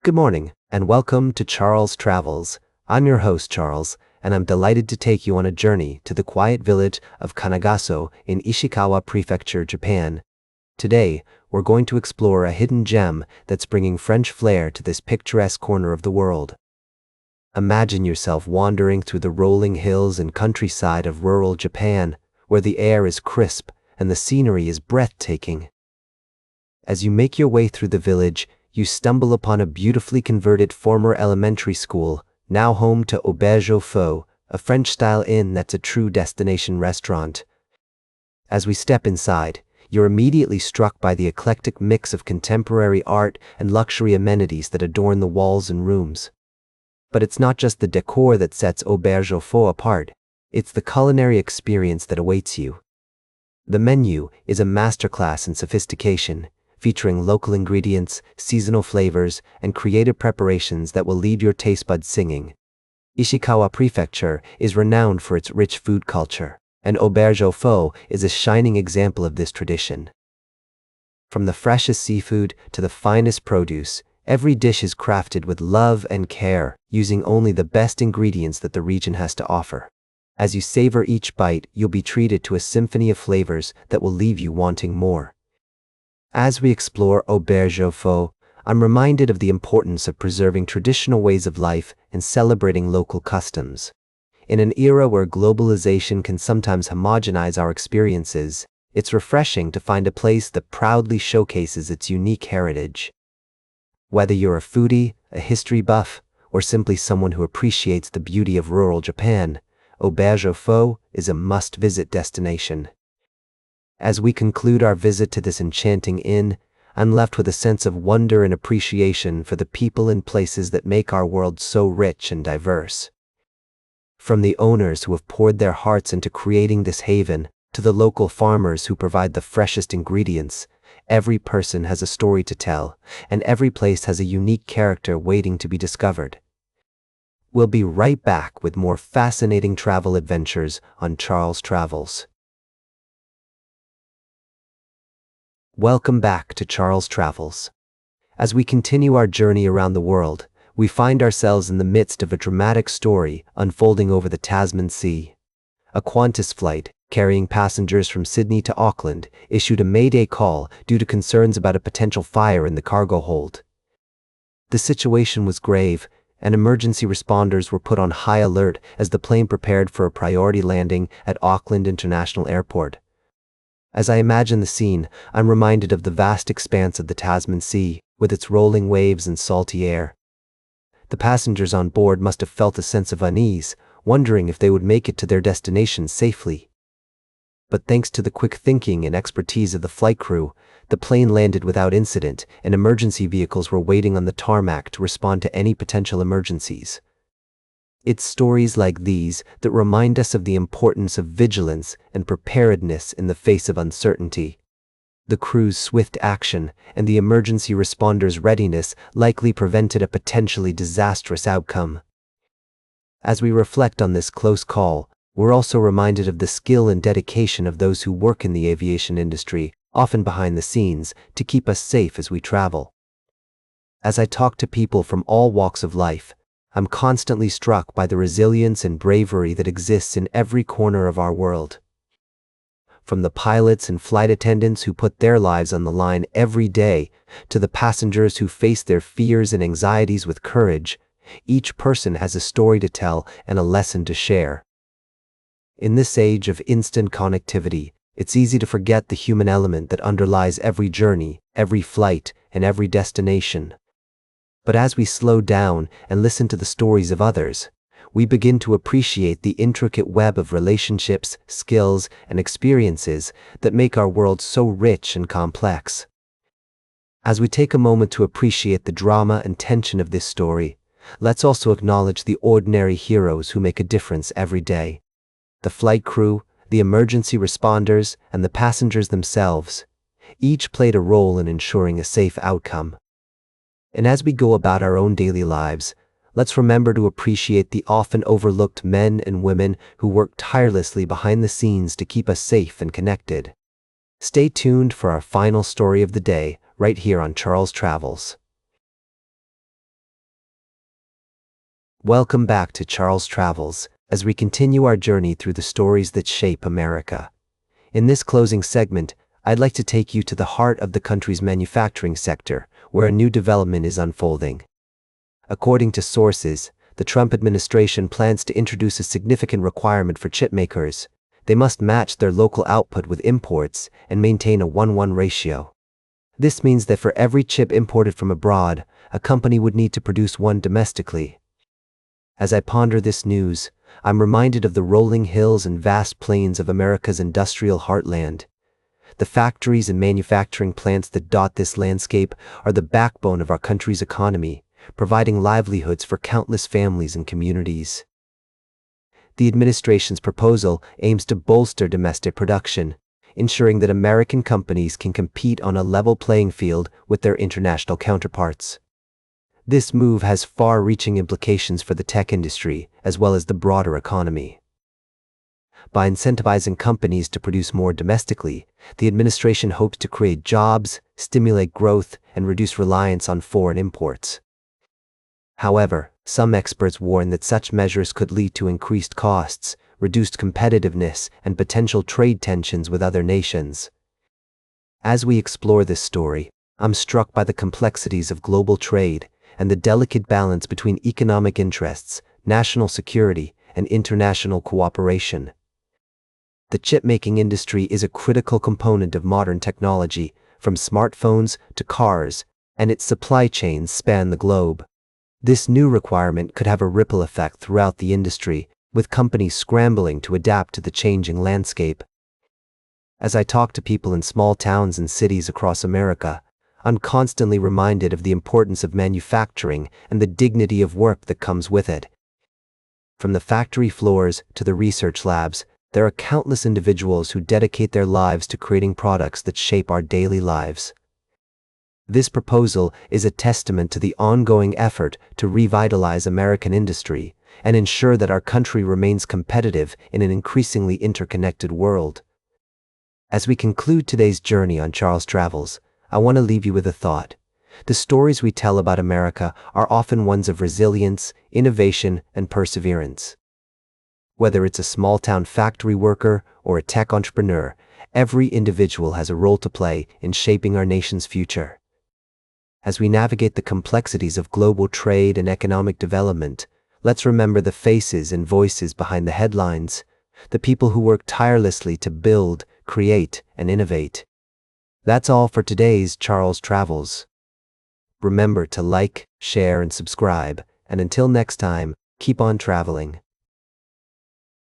Good morning, and welcome to Charles Travels. I'm your host, Charles, and I'm delighted to take you on a journey to the quiet village of Kanagaso in Ishikawa Prefecture, Japan. Today, we're going to explore a hidden gem that's bringing French flair to this picturesque corner of the world. Imagine yourself wandering through the rolling hills and countryside of rural Japan, where the air is crisp and the scenery is breathtaking. As you make your way through the village, you stumble upon a beautifully converted former elementary school, now home to Auberge Eaufeu, a French-style inn that's a true destination restaurant. As we step inside, you're immediately struck by the eclectic mix of contemporary art and luxury amenities that adorn the walls and rooms. But it's not just the decor that sets Auberge Eaufeu apart, it's the culinary experience that awaits you. The menu is a masterclass in sophistication, featuring local ingredients, seasonal flavors, and creative preparations that will leave your taste buds singing. Ishikawa Prefecture is renowned for its rich food culture, and Auberge Eaufeu is a shining example of this tradition. From the freshest seafood to the finest produce, every dish is crafted with love and care, using only the best ingredients that the region has to offer. As you savor each bite, you'll be treated to a symphony of flavors that will leave you wanting more. As we explore Auberge Eaufeu, I'm reminded of the importance of preserving traditional ways of life and celebrating local customs. In an era where globalization can sometimes homogenize our experiences, it's refreshing to find a place that proudly showcases its unique heritage. Whether you're a foodie, a history buff, or simply someone who appreciates the beauty of rural Japan, Auberge Eaufeu is a must-visit destination. As we conclude our visit to this enchanting inn, I'm left with a sense of wonder and appreciation for the people and places that make our world so rich and diverse. From the owners who have poured their hearts into creating this haven, to the local farmers who provide the freshest ingredients, every person has a story to tell, and every place has a unique character waiting to be discovered. We'll be right back with more fascinating travel adventures on Charles Travels. Welcome back to Charles Travels. As we continue our journey around the world, we find ourselves in the midst of a dramatic story unfolding over the Tasman Sea. A Qantas flight, carrying passengers from Sydney to Auckland, issued a mayday call due to concerns about a potential fire in the cargo hold. The situation was grave, and emergency responders were put on high alert as the plane prepared for a priority landing at Auckland International Airport. As I imagine the scene, I'm reminded of the vast expanse of the Tasman Sea, with its rolling waves and salty air. The passengers on board must have felt a sense of unease, wondering if they would make it to their destination safely. But thanks to the quick thinking and expertise of the flight crew, the plane landed without incident, and emergency vehicles were waiting on the tarmac to respond to any potential emergencies. It's stories like these that remind us of the importance of vigilance and preparedness in the face of uncertainty. The crew's swift action and the emergency responders' readiness likely prevented a potentially disastrous outcome. As we reflect on this close call, we're also reminded of the skill and dedication of those who work in the aviation industry, often behind the scenes, to keep us safe as we travel. As I talk to people from all walks of life, I'm constantly struck by the resilience and bravery that exists in every corner of our world. From the pilots and flight attendants who put their lives on the line every day, to the passengers who face their fears and anxieties with courage, each person has a story to tell and a lesson to share. In this age of instant connectivity, it's easy to forget the human element that underlies every journey, every flight, and every destination. But as we slow down and listen to the stories of others, we begin to appreciate the intricate web of relationships, skills, and experiences that make our world so rich and complex. As we take a moment to appreciate the drama and tension of this story, let's also acknowledge the ordinary heroes who make a difference every day. The flight crew, the emergency responders, and the passengers themselves, each played a role in ensuring a safe outcome. And as we go about our own daily lives, let's remember to appreciate the often overlooked men and women who work tirelessly behind the scenes to keep us safe and connected. Stay tuned for our final story of the day, right here on Charles Travels. Welcome back to Charles Travels, as we continue our journey through the stories that shape America. In this closing segment, I'd like to take you to the heart of the country's manufacturing sector, where a new development is unfolding. According to sources, the Trump administration plans to introduce a significant requirement for chip makers. They must match their local output with imports and maintain a 1:1 ratio. This means that for every chip imported from abroad, a company would need to produce one domestically. As I ponder this news, I'm reminded of the rolling hills and vast plains of America's industrial heartland. The factories and manufacturing plants that dot this landscape are the backbone of our country's economy, providing livelihoods for countless families and communities. The administration's proposal aims to bolster domestic production, ensuring that American companies can compete on a level playing field with their international counterparts. This move has far-reaching implications for the tech industry, as well as the broader economy. By incentivizing companies to produce more domestically, the administration hopes to create jobs, stimulate growth, and reduce reliance on foreign imports. However, some experts warn that such measures could lead to increased costs, reduced competitiveness, and potential trade tensions with other nations. As we explore this story, I'm struck by the complexities of global trade and the delicate balance between economic interests, national security, and international cooperation. The chip-making industry is a critical component of modern technology, from smartphones to cars, and its supply chains span the globe. This new requirement could have a ripple effect throughout the industry, with companies scrambling to adapt to the changing landscape. As I talk to people in small towns and cities across America, I'm constantly reminded of the importance of manufacturing and the dignity of work that comes with it. From the factory floors to the research labs, there are countless individuals who dedicate their lives to creating products that shape our daily lives. This proposal is a testament to the ongoing effort to revitalize American industry and ensure that our country remains competitive in an increasingly interconnected world. As we conclude today's journey on Charles Travels, I want to leave you with a thought. The stories we tell about America are often ones of resilience, innovation, and perseverance. Whether it's a small-town factory worker or a tech entrepreneur, every individual has a role to play in shaping our nation's future. As we navigate the complexities of global trade and economic development, let's remember the faces and voices behind the headlines, the people who work tirelessly to build, create, and innovate. That's all for today's Charles Travels. Remember to like, share, and subscribe, and until next time, keep on traveling.